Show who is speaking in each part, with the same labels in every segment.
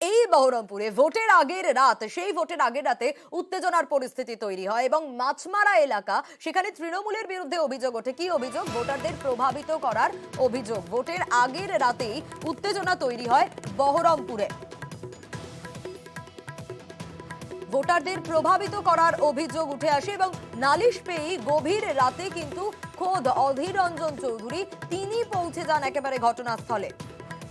Speaker 1: এই বহরমপুরে ভোটের আগের রাত, সেই ভোটের আগের রাতে উত্তেজনার পরিস্থিতি তৈরি হয় এবং মাছমারা এলাকা, সেখানে তৃণমূলের বিরুদ্ধে অভিযোগ ওঠে। কি অভিযোগ? ভোটারদের প্রভাবিত করার অভিযোগ। ভোটের আগের রাতেই উত্তেজনা তৈরি হয় বহরমপুরে। ভোটারদের প্রভাবিত করার অভিযোগ উঠে আসে এবং নালিশ পেয়েই গভীর রাতে কিন্তু খোদ অধীর রঞ্জন চৌধুরী তিনি পৌঁছে যান একেবারে ঘটনাস্থলে।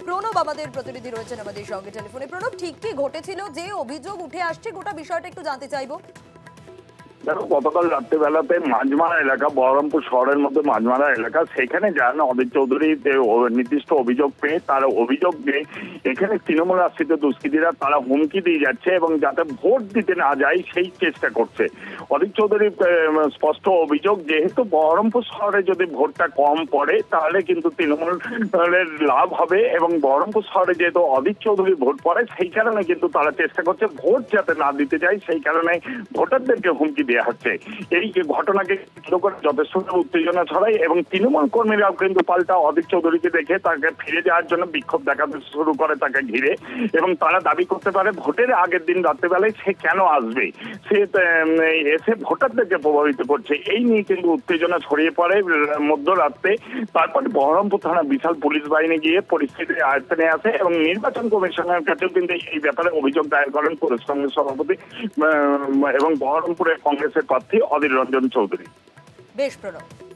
Speaker 1: প্রণব আমাদের প্রতিনিধি রয়েছেন আমাদের সঙ্গে টেলিফোনে। প্রণব, ঠিক কি ঘটেছিল? যে অভিযোগ উঠে আসছে গোটা বিষয়টা একটু জানতে চাইবো।
Speaker 2: দেখো, গতকাল রাত্রিবেলাতে মাঝমারা এলাকা, বহরমপুর শহরের মধ্যে মাঝমারা এলাকা, সেখানে যান অধীর চৌধুরী নির্দিষ্ট অভিযোগ পেয়ে, তার অভিযোগ পেয়ে এখানে তৃণমূল আশ্রিত দুষ্কৃতীরা তারা হুমকি দিয়ে যাচ্ছে এবং যাতে ভোট দিতে না যায় সেই চেষ্টা করছে। অধীর চৌধুরীর স্পষ্ট অভিযোগ, যেহেতু বহরমপুর শহরে যদি ভোটটা কম পড়ে তাহলে কিন্তু তৃণমূলের লাভ হবে এবং বহরমপুর শহরে যেহেতু অধীর চৌধুরী ভোট পড়ে সেই কারণে কিন্তু তারা চেষ্টা করছে ভোট যাতে না দিতে যায়, সেই কারণে ভোটারদেরকে হুমকি দেওয়া হচ্ছে। এই ঘটনাকে কেন্দ্র করে যথেষ্ট উত্তেজনা ছড়ায় এবং তৃণমূল কর্মীরাও কিন্তু পাল্টা অধীর চৌধুরীকে দেখে তাকে ফিরে যাওয়ার জন্য বিক্ষোভ দেখাতে শুরু করে তাকে ঘিরে, এবং তারা দাবি করতে পারে ভোটের আগের দিন রাত্রেবেলায় সে কেন আসবে, সে এসে ভোটারদেরকে প্রভাবিত করছে। এই নিয়ে কিন্তু উত্তেজনা ছড়িয়ে পড়ে মধ্যরাত্রে। তারপরে বহরমপুর থানা বিশাল পুলিশ বাহিনী গিয়ে পরিস্থিতি আয়ত্তে আসে এবং নির্বাচন কমিশনের কাছেও কিন্তু এই ব্যাপারে অভিযোগ দায়ের করেন প্রদেশ কংগ্রেস সভাপতি এবং বহরমপুরের কংগ্রেসের প্রার্থী অধীর রঞ্জন চৌধুরী।
Speaker 1: বেশ প্রণব।